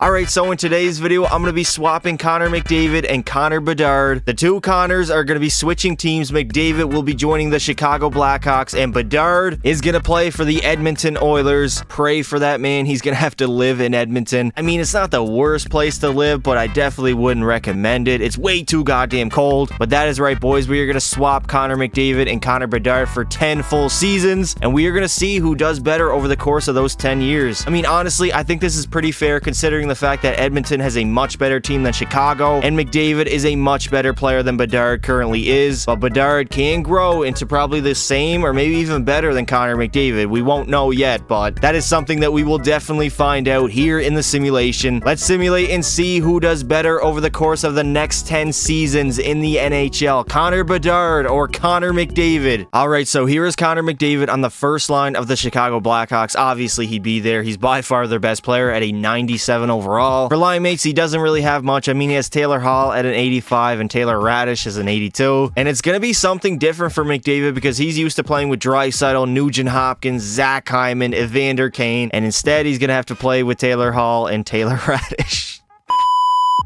Alright, so in today's video, I'm going to be swapping Connor McDavid and Connor Bedard. The two Connors are going to be switching teams. McDavid will be joining the Chicago Blackhawks, and Bedard is going to play for the Edmonton Oilers. Pray for that man. He's going to have to live in Edmonton. I mean, it's not the worst place to live, but I definitely wouldn't recommend it. It's way too goddamn cold. But that is right, boys. We are going to swap Connor McDavid and Connor Bedard for 10 full seasons, and we are going to see who does better over the course of those 10 years. I mean, honestly, I think this is pretty fair considering the fact that Edmonton has a much better team than Chicago, and McDavid is a much better player than Bedard currently is, but Bedard can grow into probably the same or maybe even better than Connor McDavid. We won't know yet, but that is something that we will definitely find out here in the simulation. Let's simulate and see who does better over the course of the next 10 seasons in the NHL. Connor Bedard or Connor McDavid? Alright, so here is Connor McDavid on the first line of the Chicago Blackhawks. Obviously, he'd be there. He's by far their best player at a 97 overall. For line mates, he doesn't really have much. I mean, he has Taylor Hall at an 85 and Taylor Radish as an 82. And it's going to be something different for McDavid because he's used to playing with Draisaitl, Nugent Hopkins, Zach Hyman, Evander Kane. And instead, he's going to have to play with Taylor Hall and Taylor Radish.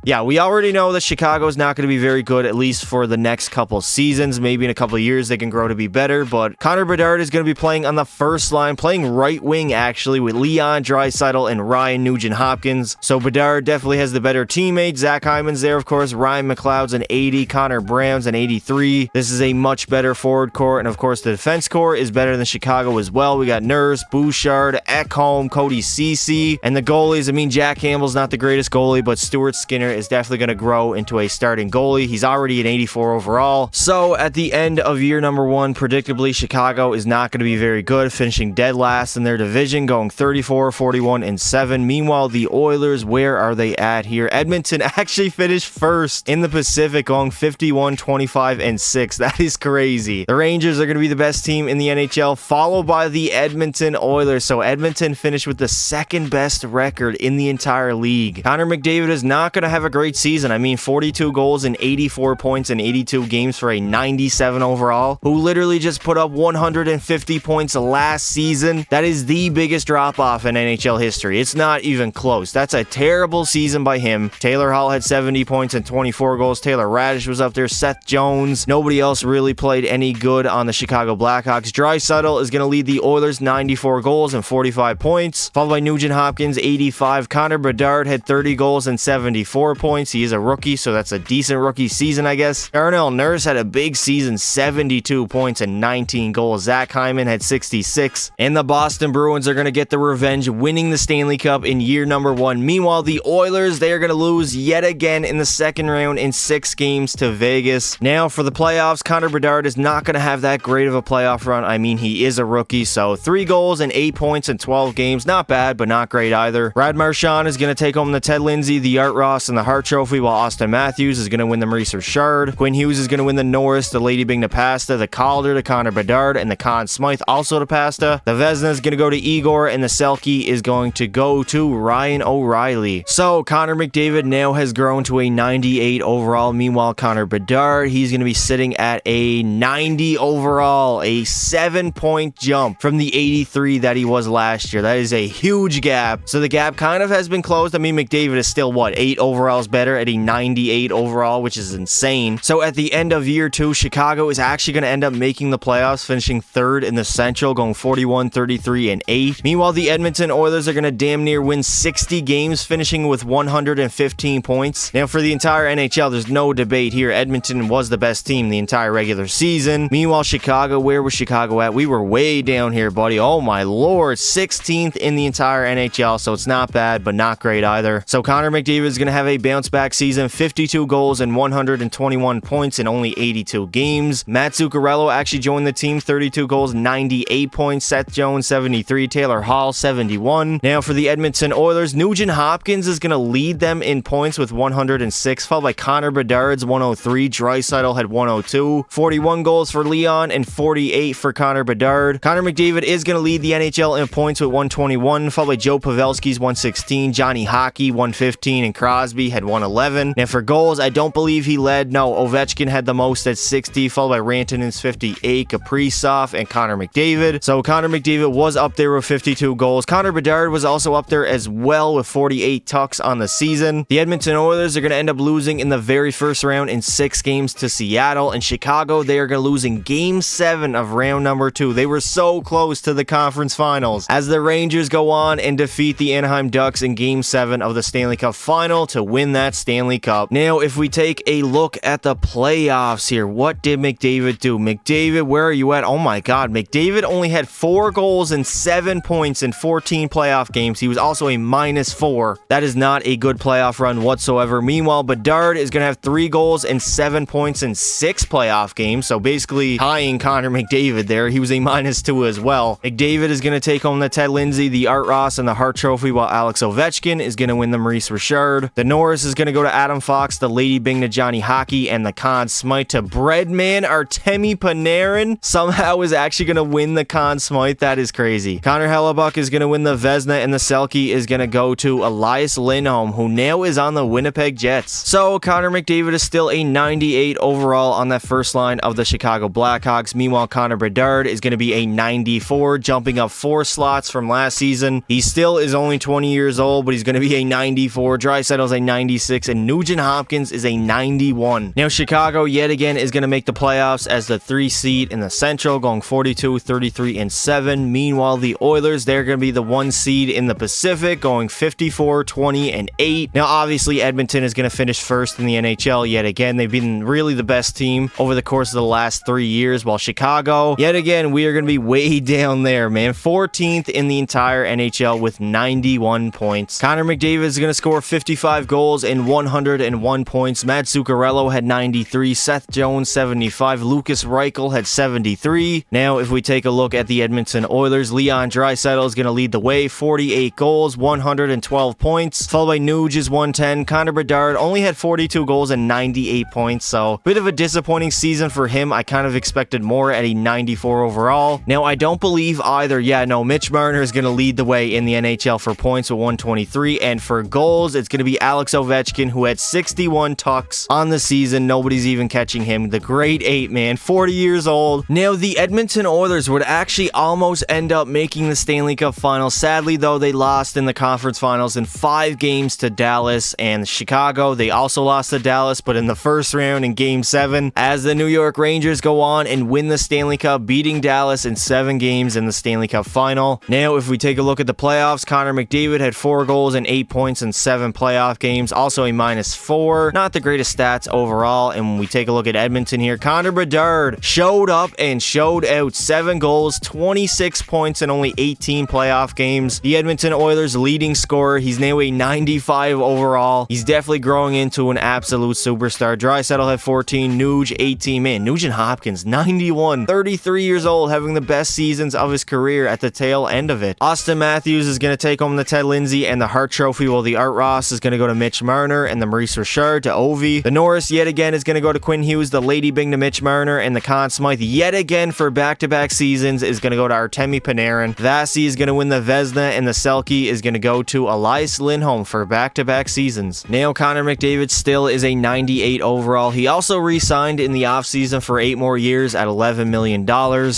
Yeah, we already know that Chicago is not going to be very good, at least for the next couple seasons. Maybe in a couple of years they can grow to be better, but Connor Bedard is going to be playing on the first line, playing right wing, actually, with Leon Draisaitl and Ryan Nugent-Hopkins. So Bedard definitely has the better teammate. Zach Hyman's there, of course. Ryan McLeod's an 80. Connor Brown's an 83. This is a much better forward core, and of course, the defense core is better than Chicago as well. We got Nurse, Bouchard, Ekholm, Cody Ceci, and the goalies. I mean, Jack Campbell's not the greatest goalie, but Stuart Skinner is definitely going to grow into a starting goalie. He's already an 84 overall. So at the end of year number one, predictably, Chicago is not going to be very good, finishing dead last in their division, going 34, 41, and 7. Meanwhile, the Oilers, where are they at here? Edmonton actually finished first in the Pacific, going 51, 25, and 6. That is crazy. The Rangers are going to be the best team in the NHL, followed by the Edmonton Oilers. So Edmonton finished with the second best record in the entire league. Connor McDavid is not going to have a great season. I mean, 42 goals and 84 points in 82 games for a 97 overall, who literally just put up 150 points last season. That is the biggest drop-off in NHL history. It's not even close. That's a terrible season by him. Taylor Hall had 70 points and 24 goals. Taylor Radish was up there. Seth Jones. Nobody else really played any good on the Chicago Blackhawks. Draisaitl is going to lead the Oilers, 94 goals and 45 points, followed by Nugent Hopkins, 85. Connor Bedard had 30 goals and 74 points. He is a rookie, so that's a decent rookie season, I guess. Darnell Nurse had a big season, 72 points and 19 goals. Zach Hyman had 66. And the Boston Bruins are going to get the revenge, winning the Stanley Cup in year number one. Meanwhile, the Oilers, they are going to lose yet again in the second round in 6 games to Vegas. Now, for the playoffs, Connor Bedard is not going to have that great of a playoff run. I mean, he is a rookie, so 3 goals and 8 points in 12 games. Not bad, but not great either. Brad Marchand is going to take home the Ted Lindsay, the Art Ross, and the Hart Trophy, while Austin Matthews is going to win the Maurice Richard. Quinn Hughes is going to win the Norris, the Lady Bing to Pasta, the Calder to Connor Bedard, and the Conn Smythe also to Pasta. The Vezina is going to go to Igor, and the Selke is going to go to Ryan O'Reilly. So Connor McDavid now has grown to a 98 overall. Meanwhile, Connor Bedard, he's going to be sitting at a 90 overall, a 7-point jump from the 83 that he was last year. That is a huge gap. So the gap kind of has been closed. I mean, McDavid is still, what, 8 overalls better at a 98 overall, which is insane. So at the end of year 2, Chicago is actually going to end up making the playoffs, finishing 3rd in the Central, going 41, 33, and 8. Meanwhile, the Edmonton Oilers are going to damn near win 60 games, finishing with 115 points. Now, for the entire NHL, there's no debate here. Edmonton was the best team the entire regular season. Meanwhile, Chicago, where was Chicago at? We were way down here, buddy. Oh my lord, 16th in the entire NHL, so it's not bad, but not great either. So Connor McDavid is going to have a bounce back season, 52 goals and 121 points in only 82 games. Matt Zuccarello actually joined the team, 32 goals, 98 points. Seth Jones, 73. Taylor Hall, 71. Now for the Edmonton Oilers, Nugent Hopkins is going to lead them in points with 106, followed by Connor Bedard's 103. Draisaitl had 102. 41 goals for Leon and 48 for Connor Bedard. Connor McDavid is going to lead the NHL in points with 121, followed by Joe Pavelski's 116, Johnny Hockey, 115, and Crosby Crosby had 111. Now for goals, I don't believe he led. No, Ovechkin had the most at 60, followed by Rantanen's 58, Kaprizov, and Connor McDavid. So Connor McDavid was up there with 52 goals. Connor Bedard was also up there as well with 48 tucks on the season. The Edmonton Oilers are going to end up losing in the very first round in 6 games to Seattle. And Chicago, they are going to lose in Game 7 of round number 2. They were so close to the conference finals as the Rangers go on and defeat the Anaheim Ducks in Game 7 of the Stanley Cup Final to win that Stanley Cup. Now, if we take a look at the playoffs here, what did McDavid do? McDavid, where are you at? Oh my God, McDavid only had 4 goals and 7 points in 14 playoff games. He was also a -4. That is not a good playoff run whatsoever. Meanwhile, Bedard is going to have 3 goals and 7 points in 6 playoff games, so basically tying Connor McDavid there. He was a -2 as well. McDavid is going to take home the Ted Lindsay, the Art Ross, and the Hart Trophy, while Alex Ovechkin is going to win the Maurice Richard. The Norris is going to go to Adam Fox, the Lady Bing to Johnny Hockey, and the Conn Smythe to Breadman Artemi Panarin. Somehow is actually going to win the Conn Smythe. That is crazy. Connor Hellebuck is going to win the Vezina, and the Selke is going to go to Elias Lindholm, who now is on the Winnipeg Jets. So Connor McDavid is still a 98 overall on that first line of the Chicago Blackhawks. Meanwhile, Connor Bedard is going to be a 94, jumping up 4 slots from last season. He still is only 20 years old, but he's going to be a 94. Draisaitl's a 96, and Nugent Hopkins is a 91. Now, Chicago, yet again, is going to make the playoffs as the 3 seed in the Central, going 42, 33, and 7. Meanwhile, the Oilers, they're going to be the 1 seed in the Pacific, going 54, 20, and 8. Now, obviously, Edmonton is going to finish first in the NHL yet again. They've been really the best team over the course of the last 3 years, while Chicago, yet again, we are going to be way down there, man. 14th in the entire NHL with 91 points. Connor McDavid is going to score 55 goals and 101 points. Matt Zuccarello had 93. Seth Jones, 75. Lucas Reichel had 73. Now, if we take a look at the Edmonton Oilers, Leon Draisaitl is going to lead the way. 48 goals, 112 points. Followed by Nuge is 110. Connor Bedard only had 42 goals and 98 points. So, bit of a disappointing season for him. I kind of expected more at a 94 overall. Now, I don't believe either. Yeah, no, Mitch Marner is going to lead the way in the NHL for points with 123. And for goals, it's going to be Alex Ovechkin, who had 61 tucks on the season. Nobody's even catching him. The great 8, man. 40 years old. Now, the Edmonton Oilers would actually almost end up making the Stanley Cup Finals. Sadly, though, they lost in the conference finals in 5 games to Dallas and Chicago. They also lost to Dallas, but in the first round in Game 7, as the New York Rangers go on and win the Stanley Cup, beating Dallas in 7 games in the Stanley Cup Final. Now, if we take a look at the playoffs, Connor McDavid had 4 goals and 8 points in 7 playoff games, also a -4. Not the greatest stats overall. And when we take a look at Edmonton here, Connor Bedard showed up and showed out. 7 goals, 26 points in only 18 playoff games. The Edmonton Oilers leading scorer. He's now a 95 overall. He's definitely growing into an absolute superstar. Draisaitl had 14, Nuge 18. Man, Nugent Hopkins 91, 33 years old, having the best seasons of his career at the tail end of it. Austin Matthews is going to take home the Ted Lindsay and the Hart Trophy, while the Art Ross is going to go to Mitch Marner and the Maurice Richard to Ovi. The Norris yet again is going to go to Quinn Hughes, the Lady Bing to Mitch Marner, and the Conn Smythe yet again for back-to-back seasons is going to go to Artemi Panarin. Vasi is going to win the Vezina, and the Selke is going to go to Elias Lindholm for back-to-back seasons. Now, Connor McDavid still is a 98 overall. He also re-signed in the offseason for 8 more years at $11 million.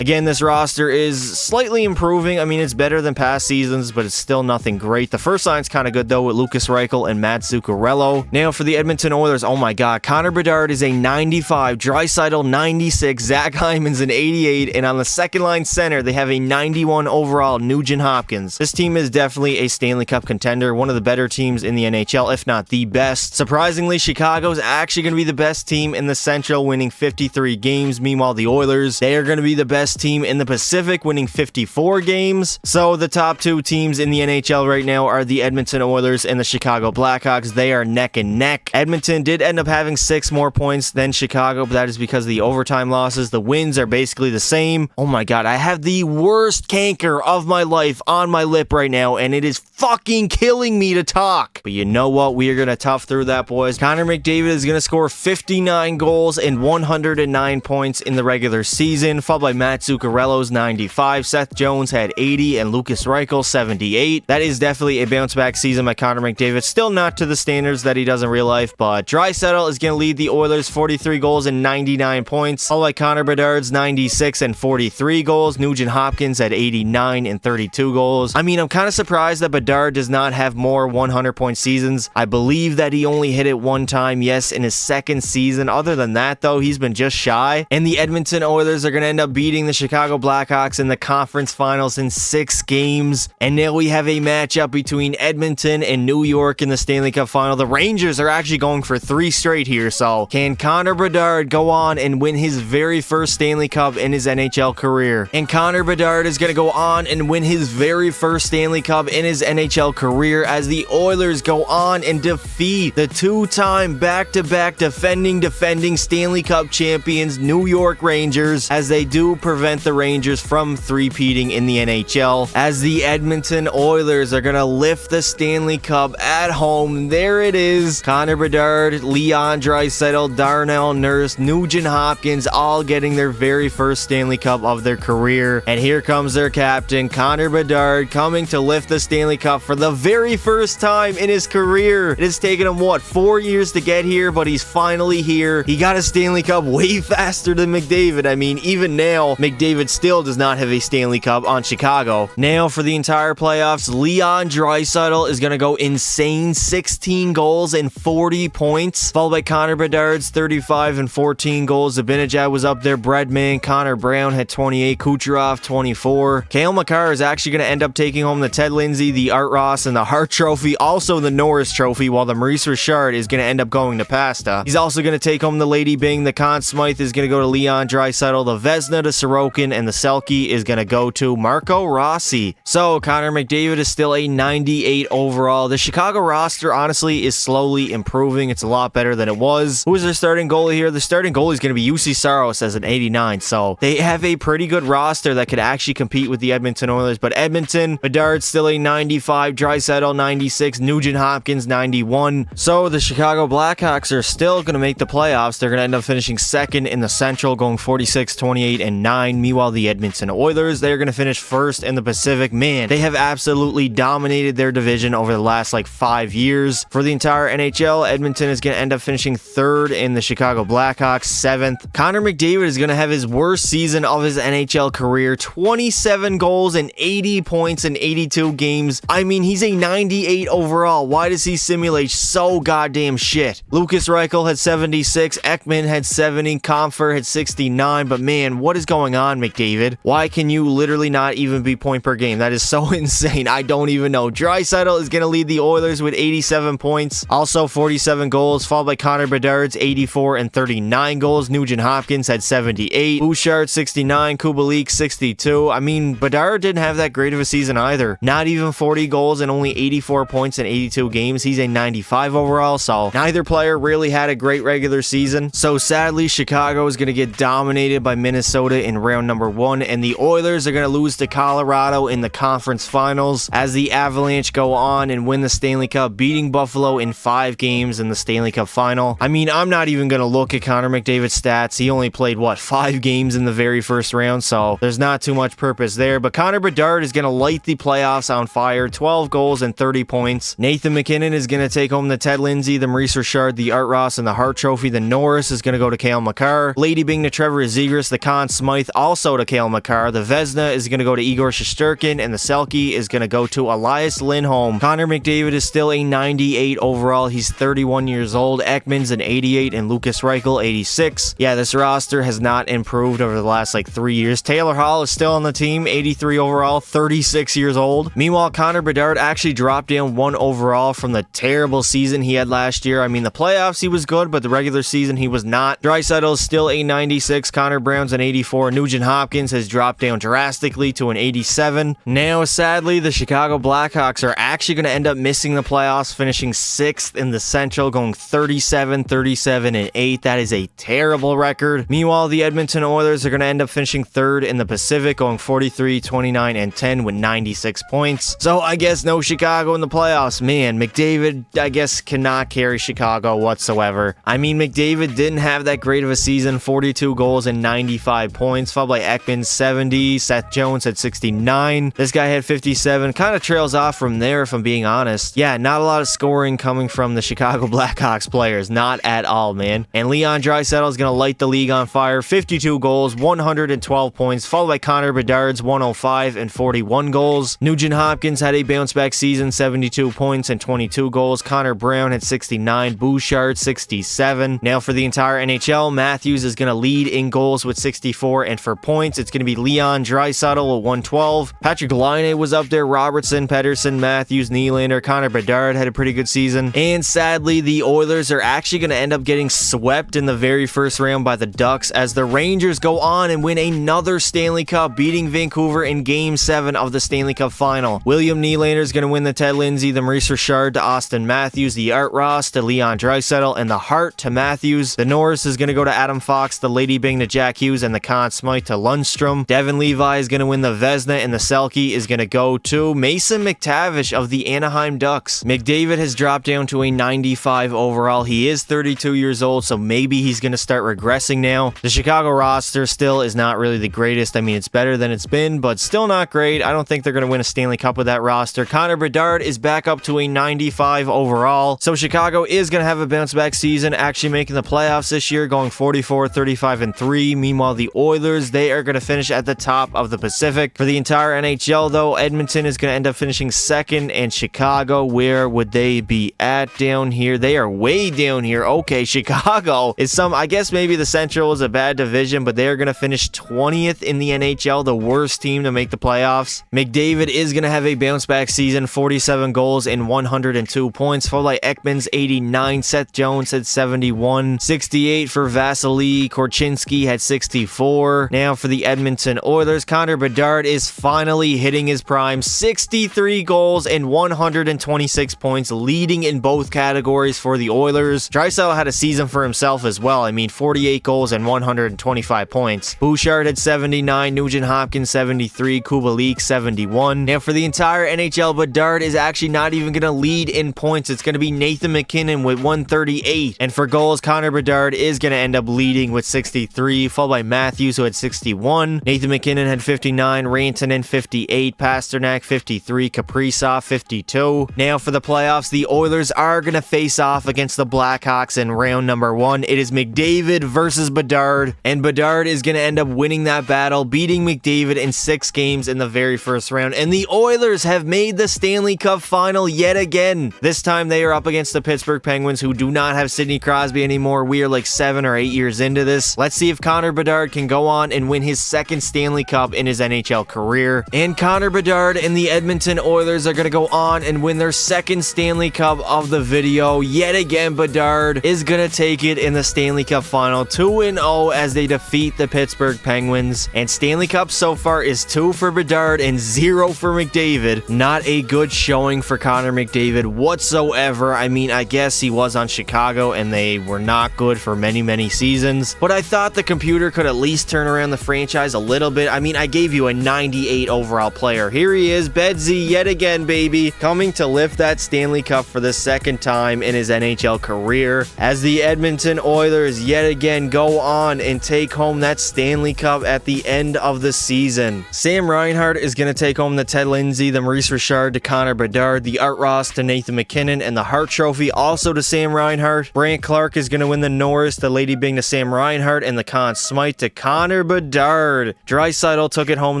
Again, this roster is slightly improving. I mean, it's better than past seasons, but it's still nothing great. The first line's kind of good, though, with Lucas Reichel and Matt Zuccarello. Now, for the Edmonton Oilers, oh my God, Connor Bedard is a 95, Draisaitl 96, Zach Hyman's an 88, and on the second line center, they have a 91 overall Nugent Hopkins. This team is definitely a Stanley Cup contender, one of the better teams in the NHL, if not the best. Surprisingly, Chicago's actually going to be the best team in the Central, winning 53 games. Meanwhile, the Oilers, they are going to be the best team in the Pacific, winning 54 games. So the top 2 teams in the NHL right now are the Edmonton Oilers and the Chicago Blackhawks. They are neck and neck. Edmonton did end up having 6 more points than Chicago, but that is because of the overtime losses. The wins are basically the same. Oh my God, I have the worst canker of my life on my lip right now, and it is fucking killing me to talk. But you know what? We are going to tough through that, boys. Connor McDavid is going to score 59 goals and 109 points in the regular season, followed by Matt Zuccarello's 95. Seth Jones had 80, and Lucas Reichel 78. That is definitely a bounce-back season by Connor McDavid. Still not to the standards that he does in real life, but Draisaitl is going to lead the Oilers, 43 goals and 99 points, followed by Connor Bedard's 96 and 43 goals, Nugent Hopkins at 89 and 32 goals. I mean, I'm kind of surprised that Bedard does not have more 100-point seasons. I believe that he only hit it one time, yes, in his second season. Other than that, though, he's been just shy. And the Edmonton Oilers are going to end up beating the Chicago Blackhawks in the conference finals in 6 games. And now we have a matchup between Edmonton and New York in the Stanley Cup final. The Rangers are actually going for 3 straight here, so can Connor Bedard go on and win his very first Stanley Cup in his NHL career? And Connor Bedard is going to go on and win his very first Stanley Cup in his NHL career as the Oilers go on and defeat the 2-time back-to-back defending Stanley Cup champions New York Rangers, as they do prevent the Rangers from three-peating in the NHL, as the Edmonton Oilers are going to lift the Stanley Cup at home. There it is. Connor Bedard, Leon Draisaitl, Darnell Nurse, Nugent Hopkins all getting their very first Stanley Cup of their career. And here comes their captain, Connor Bedard, coming to lift the Stanley Cup for the very first time in his career. It has taken him, what, 4 years to get here, but he's finally here. He got a Stanley Cup way faster than McDavid. I mean, even now, McDavid still does not have a Stanley Cup on Chicago. Now, for the entire playoffs, Leon Draisaitl is going to go insane, 16 goals and 40 points, followed by Connor Bedard's 35 and 14 goals. Zibanejad was up there, Breadman, Connor Brown had 28, Kucherov 24. Cale Makar is actually going to end up taking home the Ted Lindsay, the Art Ross, and the Hart Trophy, also the Norris Trophy, while the Maurice Richard is going to end up going to Pasta. He's also going to take home the Lady Bing. The Conn Smythe is going to go to Leon Draisaitl. The Vezina to Sorokin, and the Selke is going to go to Marco Rossi. So Connor McDavid is still a 98 overall. The Chicago roster, honestly, is slowly improving. It's a lot better than it was. Who is their starting goalie here? The starting goalie is going to be UC Saros as an 89. So they have a pretty good roster that could actually compete with the Edmonton Oilers. But Edmonton, Bedard still a 95, Draisaitl 96, Nugent Hopkins 91. So the Chicago Blackhawks are still going to make the playoffs. They're going to end up finishing second in the Central, going 46, 28, and 9. Meanwhile, the Edmonton Oilers, they're going to finish first in the Pacific. Man, they have absolutely dominated their division over the last 5 years. For the entire NHL, Edmonton is going to end up finishing third in the Chicago Blackhawks, 7th. Connor McDavid is going to have his worst season of his NHL career, 27 goals and 80 points in 82 games. I mean, he's a 98 overall. Why does he simulate so goddamn shit? Lucas Reichel had 76, Ekman had 70, Comfer had 69, but man, what is going on, McDavid? Why can you literally not even be point per game? That is so insane. I don't even know. Draisaitl is going to lead the Oilers with 87 points, also 47 goals, followed by Connor Bedard's 84 and 39 goals. Nugent Hopkins had 78, Bouchard 69, Kubalik 62. I mean, Bedard didn't have that great of a season either. Not even 40 goals and only 84 points in 82 games. He's a 95 overall, so neither player really had a great regular season. So sadly, Chicago is going to get dominated by Minnesota in round number 1, and the Oilers are going to lose to Colorado in the conference finals as the Avalanche go on and win the Stanley Cup, beating Buffalo in 5 games in the Stanley Cup final. I mean, I'm not even going to look at Connor McDavid's stats. He only played, 5 games in the very first round, so there's not too much purpose there. But Connor Bedard is going to light the playoffs on fire, 12 goals and 30 points. Nathan McKinnon is going to take home the Ted Lindsay, the Maurice Richard, the Art Ross, and the Hart Trophy. The Norris is going to go to Cale Makar. Lady Bing to Trevor Zegras, the Conn Smythe also to Cale Makar. The Vezina is going to go to Igor Shesterkin, and the Selke is going to go to Elias Lindholm. Connor McDavid is still a 98 overall. He's 31 years old. Ekman's an 88, and Lucas Reichel 86. Yeah, this roster has not improved over the last 3 years. Taylor Hall is still on the team, 83 overall, 36 years old. Meanwhile, Connor Bedard actually dropped down 1 overall from the terrible season he had last year. I mean, the playoffs he was good, but the regular season he was not. Draisaitl is still a 96. Connor Brown's an 84. Nugent Hopkins has dropped down drastically to an 87. Now, sadly, the Chicago Blackhawks are actually going to end up missing the playoffs, finishing 6th in the Central, going 37, 37, and 8. That is a terrible record. Meanwhile, the Edmonton Oilers are going to end up finishing 3rd in the Pacific, going 43, 29, and 10 with 96 points. So I guess no Chicago in the playoffs. Man, McDavid, I guess, cannot carry Chicago whatsoever. I mean, McDavid didn't have that great of a season, 42 goals and 95 points, followed by Ekman 70, Seth Jones had 69. This guy had 57. Kind of trails off from there, if I'm being honest. Yeah, not a lot of scoring coming from the Chicago Blackhawks players. Not at all, man. And Leon Draisaitl is going to light the league on fire. 52 goals, 112 points, followed by Connor Bedard's 105 and 41 goals. Nugent Hopkins had a bounce-back season, 72 points and 22 goals. Connor Brown had 69, Bouchard 67. Now for the entire NHL, Matthews is going to lead in goals with 64, and for points, it's going to be Leon Draisaitl with 112. Patrick Laine was up there, Robertson, Pedersen, Matthews, Nylander, Connor Bedard had a pretty good season. And sadly, the Oilers are actually going to end up getting swept in the very first round by the Ducks as the Rangers go on and win another Stanley Cup, beating Vancouver in Game 7 of the Stanley Cup Final. William Nylander is going to win the Ted Lindsay, the Maurice Richard to Austin Matthews, the Art Ross to Leon Draisaitl, and the Hart to Matthews. The Norris is going to go to Adam Fox, the Lady Bing to Jack Hughes, and the Conn Smythe to Lundstrom. Devin Levi is going to win the Vezina, and the Selke is going to go to Mason McTavish of the Anaheim Ducks. McDavid has dropped down to a 95 overall. He is 32 years old, so maybe he's going to start regressing now. The Chicago roster still is not really the greatest. I mean, it's better than it's been, but still not great. I don't think they're going to win a Stanley Cup with that roster. Connor Bedard is back up to a 95 overall. So Chicago is going to have a bounce-back season, actually making the playoffs this year, going 44, 35, and 3. Meanwhile, the Oilers, they are going to finish at the top of the Pacific. For the entire NHL, though, Edmonton is going to end up finishing second, and Chicago, where would they be at down here? They are way down here. Okay, Chicago is I guess maybe the Central is a bad division, but they are going to finish 20th in the NHL, the worst team to make the playoffs. McDavid is going to have a bounce-back season, 47 goals and 102 points, followed by Ekman's 89, Seth Jones had 71, 68 for Vasily Korchinski had 64. Now for the Edmonton Oilers, Connor Bedard is finally hitting his prime, 63 goals and 126 points, leading in both categories for the Oilers. Draisaitl had a season for himself as well. I mean, 48 goals and 125 points. Bouchard had 79, Nugent Hopkins 73, Kubalik 71. Now for the entire NHL, Bedard is actually not even going to lead in points. It's going to be Nathan MacKinnon with 138. And for goals, Connor Bedard is going to end up leading with 63, followed by Matthews, who had 61. Nathan MacKinnon had 59, Rantanen 58, Pasternak 53, Kaprizov 52. Now for the playoffs, the Oilers are going to face off against the Blackhawks in round number 1. It is McDavid versus Bedard, and Bedard is going to end up winning that battle, beating McDavid in 6 games in the very first round. And the Oilers have made the Stanley Cup final yet again. This time they are up against the Pittsburgh Penguins, who do not have Sidney Crosby anymore. We are like 7 or 8 years into this. Let's see if Connor Bedard can go on and win his second Stanley Cup in his NHL career. And Connor Bedard and the Edmonton Oilers are going to go on and win their second Stanley Cup of the video. Yet again, Bedard is going to take it in the Stanley Cup final, 2-0 as they defeat the Pittsburgh Penguins. And Stanley Cup so far is 2 for Bedard and 0 for McDavid. Not a good showing for Connor McDavid whatsoever. I mean, I guess he was on Chicago and they were not good for many, many seasons. But I thought the computer could at least turn around the franchise a little bit. I mean, I gave you a 98 overall player. Here he is, Bedsy, yet again, baby, coming to lift that Stanley Cup for the second time in his NHL career, as the Edmonton Oilers yet again go on and take home that Stanley Cup at the end of the season. Sam Reinhart is going to take home the Ted Lindsay, the Maurice Richard to Connor Bedard, the Art Ross to Nathan MacKinnon, and the Hart Trophy also to Sam Reinhart. Brant Clark is going to win the Norris, the Lady Bing to Sam Reinhart, and the Conn Smythe to Connor Bedard. Draisaitl took it home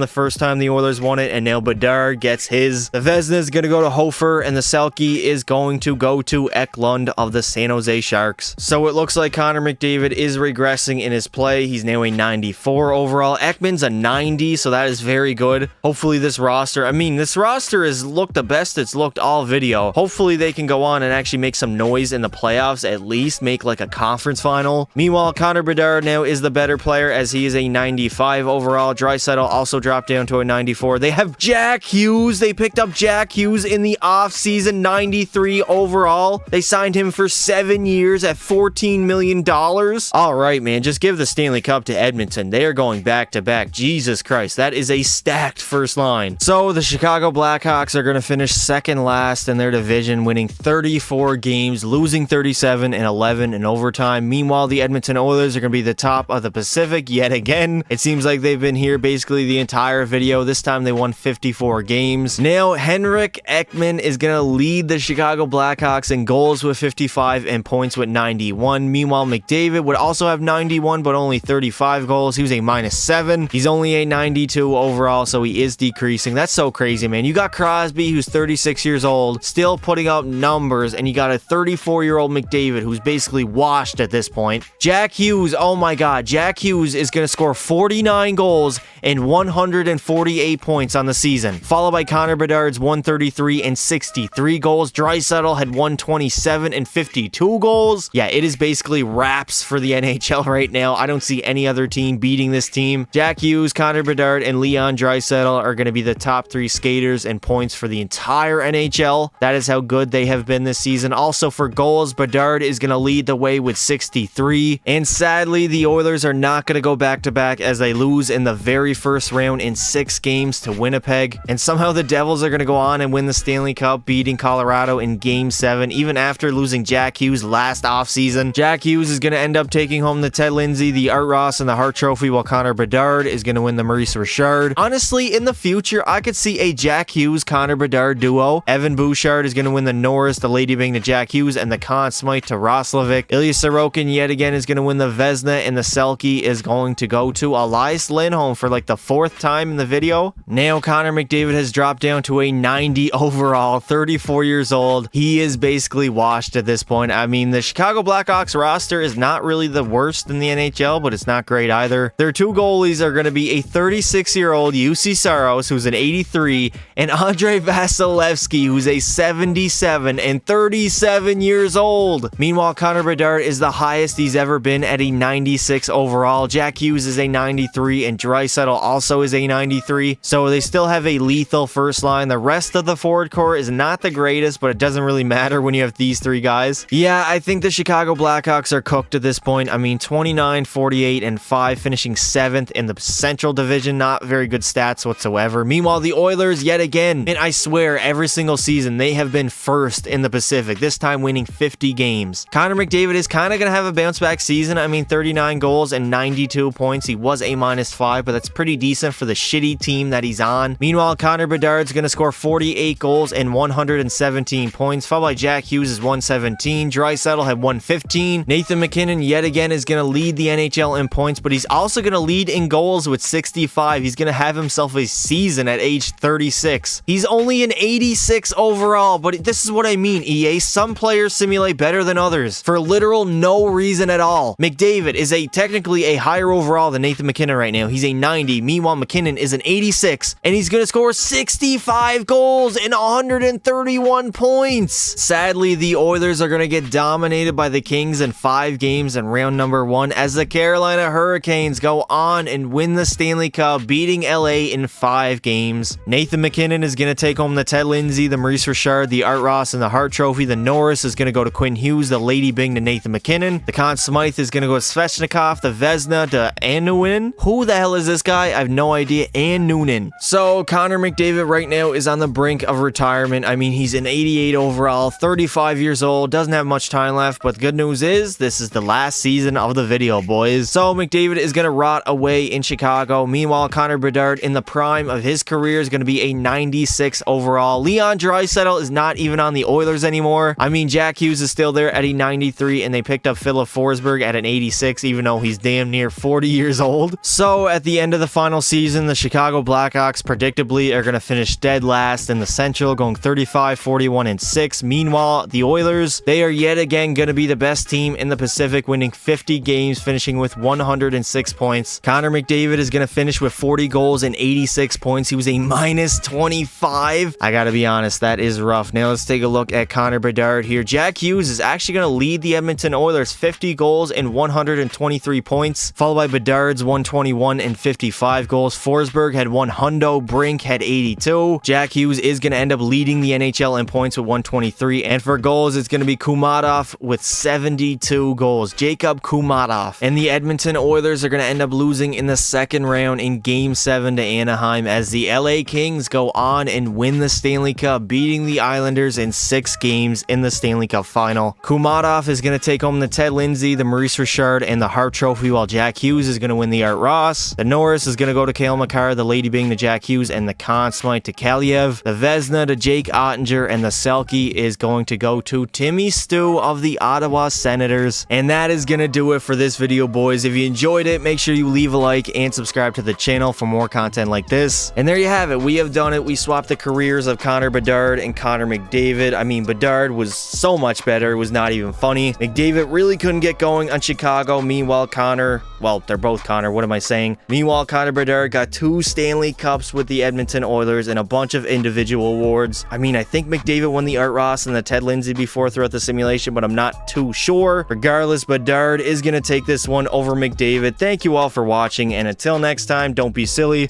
the first time the Oilers won it, and now Bedard gets his. The Vezina is going to go to Hofer, and the Selke is going to go to Eklund of the San Jose Sharks. So it looks like Connor McDavid is regressing in his play. He's now a 94 overall. Ekman's a 90, so that is very good. Hopefully this roster has looked the best it's looked all video. Hopefully they can go on and actually make some noise in the playoffs, at least make like a conference final. Meanwhile, Connor Bedard now is the better player as he is a 95 overall. Draisaitl also dropped down to a 94. They have Jack Hughes. They picked up Jack Hughes in the offseason, 93 overall. They signed him for 7 years at $14 million. All right, man, just give the Stanley Cup to Edmonton. They are going back to back. Jesus Christ, that is a stacked first line. So the Chicago Blackhawks are going to finish second last in their division, winning 34 games, losing 37 and 11 in overtime. Meanwhile, the Edmonton Oilers are going to be the top of the Pacific yet again. It seems like they've been here basically the entire video. This time they won 54 games. Now, Henrik Ekman is going to lead the Chicago Blackhawks in goals with 55 and points with 91. Meanwhile, McDavid would also have 91, but only 35 goals. He was a -7. He's only a 92 overall, so he is decreasing. That's so crazy, man. You got Crosby, who's 36 years old, still putting up numbers, and you got a 34-year-old McDavid, who's basically washed at this point. Jack Hughes, oh my God. Jack Hughes is going to score 49 goals and 148 points on the season, followed by Connor Bedard's 133 and 63 goals. Draisaitl had 127 and 52 goals. Yeah, it is basically wraps for the NHL right now. I don't see any other team beating this team. Jack Hughes, Connor Bedard, and Leon Draisaitl are going to be the top 3 skaters and points for the entire NHL. That is how good they have been this season. Also for goals, Bedard is going to lead the way with 63. And sadly, the Oilers are not going to go back-to-back as they lose in the very first round in 6 games to Winnipeg. And somehow the Devils are going to go on and win the Stanley Cup, beating Colorado in Game 7, even after losing Jack Hughes last offseason. Jack Hughes is going to end up taking home the Ted Lindsay, the Art Ross, and the Hart Trophy, while Connor Bedard is going to win the Maurice Richard. Honestly, in the future, I could see a Jack Hughes-Connor Bedard duo. Evan Bouchard is going to win the Norris, the Lady Byng to Jack Hughes, and the Conn Smythe to Roslovic. Ilya Sorokin yet again is going to win the Vezina, and the Selke is going to go to Elias Lindholm for like the 4th time in the video. Now Connor McDavid has dropped down to a 90 overall, 34 years old. He is basically washed at this point. I mean, the Chicago Blackhawks roster is not really the worst in the NHL, but it's not great either. Their 2 goalies are going to be a 36-year-old UC Saros, who's an 83, and Andrei Vasilevsky, who's a 77 and 37 years old. Meanwhile, Connor Bedard is the highest he's ever been at a 96 overall. Jack Hughes is a 93, and Draisaitl also is a 93. So they still have a lethal first line. The rest of the forward core is not the greatest, but it doesn't really matter when you have these 3 guys. Yeah, I think the Chicago Blackhawks are cooked at this point. I mean, 29, 48, and 5, finishing 7th in the Central Division. Not very good stats whatsoever. Meanwhile, the Oilers, yet again, and I swear, every single season, they have been first in the Pacific, this time winning 50 games. Connor McDavid is kind of going to have a bounce-back season. I mean, 39 goals and 92 points. He was a -5, but that's pretty decent for the shitty team that he's on. Meanwhile, Connor Bedard's going to score 48 goals and 117 points, followed by Jack Hughes' 117. Draisaitl had 115. Nathan MacKinnon, yet again, is going to lead the NHL in points, but he's also going to lead in goals with 65. He's going to have himself a season at age 36. He's only an 86 overall, but this is what I mean, EA. Some players simulate better than others for literal no reason at all. McDavid is technically a higher overall than Nathan MacKinnon right now. He's a 90. Meanwhile, MacKinnon is an 86, and he's going to score 65 goals and 131 points. Sadly, the Oilers are going to get dominated by the Kings in 5 games in round number 1 as the Carolina Hurricanes go on and win the Stanley Cup, beating LA in 5 games. Nathan MacKinnon is going to take home the Ted Lindsay, the Maurice Richard, the Art Ross, and the Hart Trophy. The Norris is going to go to Quinn Hughes, the Lady Byng to Nathan MacKinnon. The Conn Smythe is going to go to Svechnikov, the Vezina to Annunen. Who the hell is this guy? I have no idea. Annunen. So Connor McDavid right now is on the brink of retirement. I mean, he's an 88 overall, 35 years old, doesn't have much time left, but the good news is this is the last season of the video, boys. So McDavid is going to rot away in Chicago. Meanwhile, Connor Bedard in the prime of his career is going to be a 96 overall. Leon Draisaitl is not even on the Oilers anymore. I mean, Jack Hughes is still there at a 93, and they picked up Philip Forsberg at an 86, even though he's damn near 40 years old. So at the end of the final season, the Chicago Blackhawks predictably are going to finish dead last in the Central, going 35, 41, and 6. Meanwhile, the Oilers, they are yet again going to be the best team in the Pacific, winning 50 games, finishing with 106 points. Connor McDavid is going to finish with 40 goals and 86 points. He was a -25. I got to be honest, that is rough. Now let's take a look at Connor Bedard here. Jack Hughes is actually going to lead the Edmonton Oilers, 50 goals and 123 points, followed by Bedard's 121 and 55 goals. Forsberg had 100. Brink had 82. Jack Hughes is going to end up leading the NHL in points with 123. And for goals, it's going to be Kumatov with 72 goals. Jacob Kumatov. And the Edmonton Oilers are going to end up losing in the second round in Game 7 to Anaheim as the LA Kings go on and win the Stanley Cup, beating the Islanders in 6 games in the Stanley Cup final. Kumatov is going to take home the Ted Lindsay, the Maurice Richard, and the Hart Trophy, while Jack Hughes is going to win the Art Ross. The Norris is going to go to Cale Makar, the Lady Byng to Jack Hughes, and the Conn Smythe to Kaliev. The Vezina to Jake Ottinger, and the Selke is going to go to Timmy Stu of the Ottawa Senators. And that is going to do it for this video, boys. If you enjoyed it, make sure you leave a like and subscribe to the channel for more content like this. And there you have it. We have done it. We swapped the careers of Connor Bedard and Connor McDavid. I mean, Bedard was so much better. It was not even funny. McDavid really couldn't get going on Chicago. Meanwhile, Connor, well, they're both Connor. What am I saying? Meanwhile, Connor Bedard got 2 Stanley Cups with the Edmonton Oilers and a bunch of individual awards. I mean, I think McDavid won the Art Ross and the Ted Lindsay before throughout the simulation, but I'm not too sure. Regardless, Bedard is going to take this one over McDavid. Thank you all for watching, and until next time, don't be silly.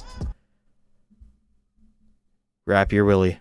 Wrap your willy.